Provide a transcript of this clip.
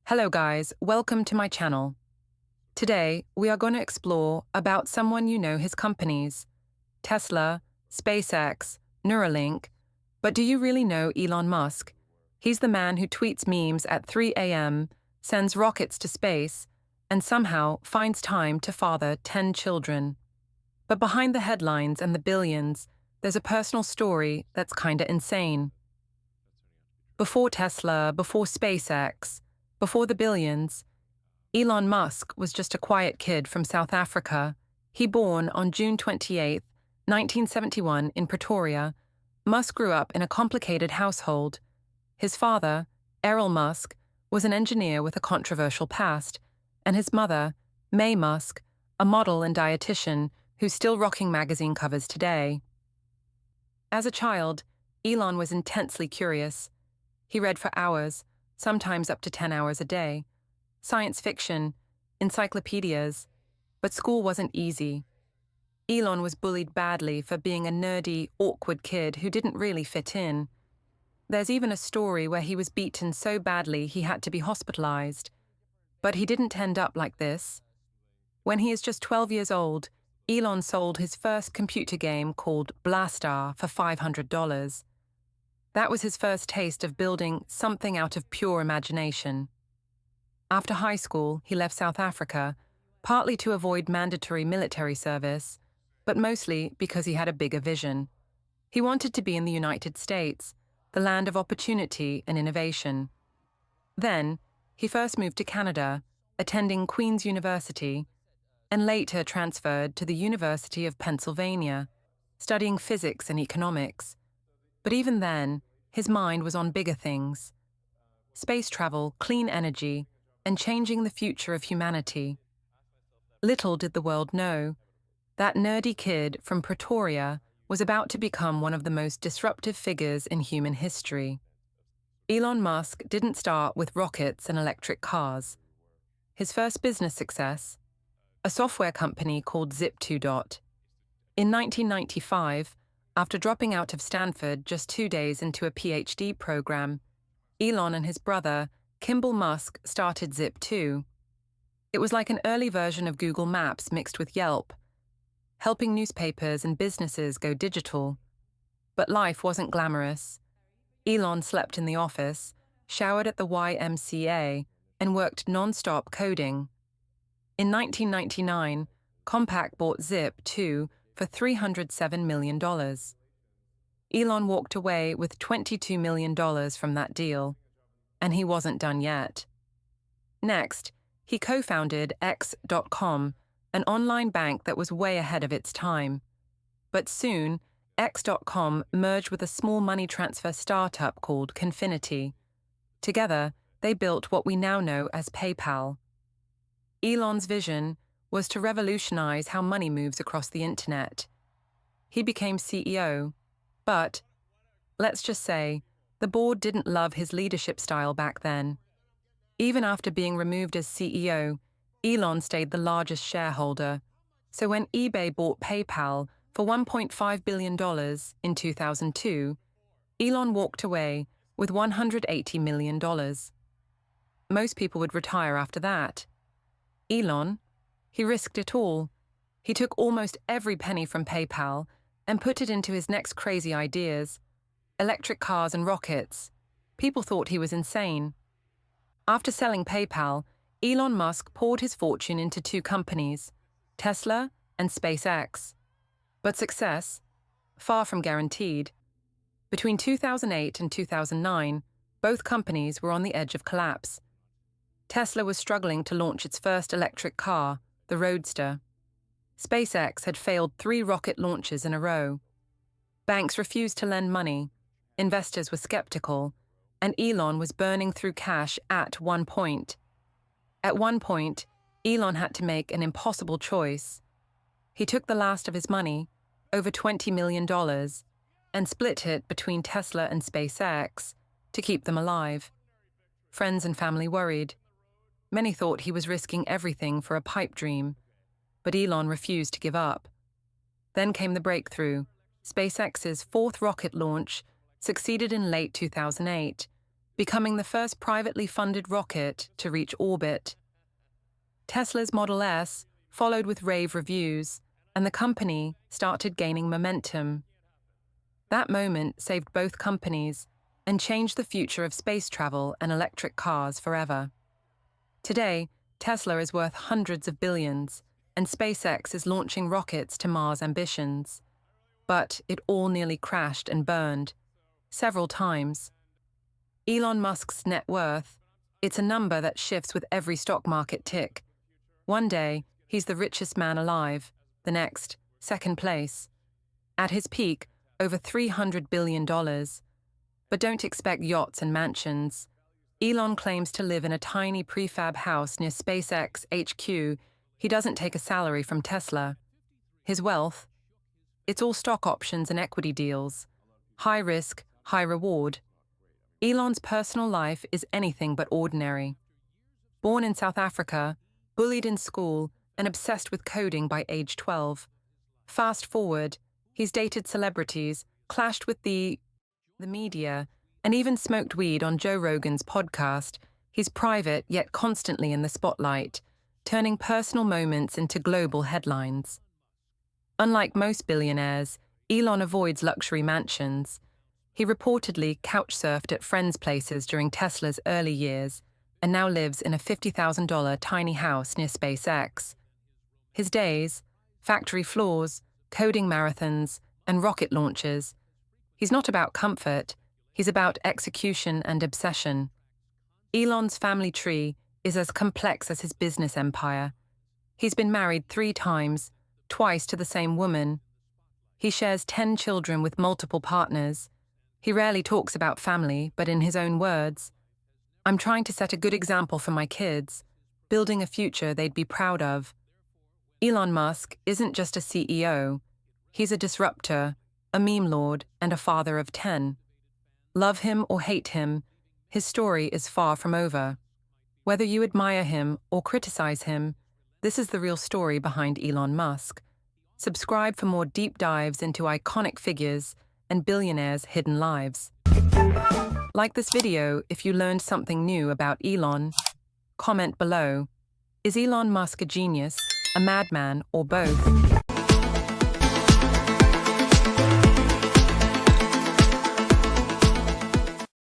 Hello guys, welcome to my channel. Today, we are going to explore about someone you know his companies, Tesla, SpaceX, Neuralink, but do you really know Elon Musk? He's the man who tweets memes at 3 a.m., sends rockets to space, and somehow finds time to father 10 children. But behind the headlines and the billions, there's a personal story that's kinda insane. Before Tesla, before SpaceX, before the billions, Elon Musk was just a quiet kid from South Africa. He born on June 28, 1971 in Pretoria. Musk grew up in a complicated household. His father, Errol Musk, was an engineer with a controversial past, and his mother, May Musk, a model and dietitian who's still rocking magazine covers today. As a child, Elon was intensely curious. He read for hours, sometimes up to 10 hours a day. Science fiction, encyclopedias, but school wasn't easy. Elon was bullied badly for being a nerdy, awkward kid who didn't really fit in. There's even a story where he was beaten so badly he had to be hospitalized. But he didn't end up like this. When he is just 12 years old, Elon sold his first computer game called Blastar for $500. That was his first taste of building something out of pure imagination. After high school, he left South Africa, partly to avoid mandatory military service, but mostly because he had a bigger vision. He wanted to be in the United States, the land of opportunity and innovation. Then, he first moved to Canada, attending Queen's University, and later transferred to the University of Pennsylvania, studying physics and economics. But even then, his mind was on bigger things: space travel, clean energy, and changing the future of humanity. Little did the world know, that nerdy kid from Pretoria was about to become one of the most disruptive figures in human history. Elon Musk didn't start with rockets and electric cars. His first business success, a software company called Zip2. In 1995, after dropping out of Stanford just 2 days into a PhD program, Elon and his brother, Kimball Musk, started Zip2. It was like an early version of Google Maps mixed with Yelp, helping newspapers and businesses go digital. But life wasn't glamorous. Elon slept in the office, showered at the YMCA, and worked non-stop coding. In 1999, Compaq bought Zip2 for $307 million. Elon walked away with $22 million from that deal, and he wasn't done yet. Next, he co-founded X.com, an online bank that was way ahead of its time. But soon, X.com merged with a small money transfer startup called Confinity. Together, they built what we now know as PayPal. Elon's vision was to revolutionize how money moves across the internet. He became CEO, but, let's just say, the board didn't love his leadership style back then. Even after being removed as CEO, Elon stayed the largest shareholder. So when eBay bought PayPal for $1.5 billion in 2002, Elon walked away with $180 million. Most people would retire after that. Elon, he risked it all. He took almost every penny from PayPal and put it into his next crazy ideas: electric cars and rockets. People thought he was insane. After selling PayPal, Elon Musk poured his fortune into 2 companies, Tesla and SpaceX. But success, far from guaranteed. Between 2008 and 2009, both companies were on the edge of collapse. Tesla was struggling to launch its first electric car, the Roadster. SpaceX had failed 3 rocket launches in a row. Banks refused to lend money, investors were skeptical, and Elon was burning through cash at one point. At one point, Elon had to make an impossible choice. He took the last of his money, over $20 million, and split it between Tesla and SpaceX to keep them alive. Friends and family worried. Many thought he was risking everything for a pipe dream, but Elon refused to give up. Then came the breakthrough. SpaceX's 4th rocket launch succeeded in late 2008, becoming the first privately funded rocket to reach orbit. Tesla's Model S followed with rave reviews, and the company started gaining momentum. That moment saved both companies and changed the future of space travel and electric cars forever. Today, Tesla is worth hundreds of billions, and SpaceX is launching rockets to Mars ambitions. But it all nearly crashed and burned, several times. Elon Musk's net worth, it's a number that shifts with every stock market tick. One day, he's the richest man alive, the next, second place. At his peak, over $300 billion. But don't expect yachts and mansions. Elon claims to live in a tiny prefab house near SpaceX HQ. He doesn't take a salary from Tesla. His wealth? It's all stock options and equity deals. High risk, high reward. Elon's personal life is anything but ordinary. Born in South Africa, bullied in school, and obsessed with coding by age 12. Fast forward, he's dated celebrities, clashed with the media, and even smoked weed on Joe Rogan's podcast. He's private yet constantly in the spotlight, turning personal moments into global headlines. Unlike most billionaires, Elon avoids luxury mansions. He reportedly couch-surfed at friends' places during Tesla's early years and now lives in a $50,000 tiny house near SpaceX. His days, factory floors, coding marathons, and rocket launches. He's not about comfort, he's about execution and obsession. Elon's family tree is as complex as his business empire. He's been married 3 times, twice to the same woman. He shares 10 children with multiple partners. He rarely talks about family, but in his own words, "I'm trying to set a good example for my kids, building a future they'd be proud of." Elon Musk isn't just a CEO. He's a disruptor, a meme lord, and a father of 10. Love him or hate him, his story is far from over. Whether you admire him or criticize him, this is the real story behind Elon Musk. Subscribe for more deep dives into iconic figures and billionaires' hidden lives. Like this video if you learned something new about Elon. Comment below. Is Elon Musk a genius, a madman, or both?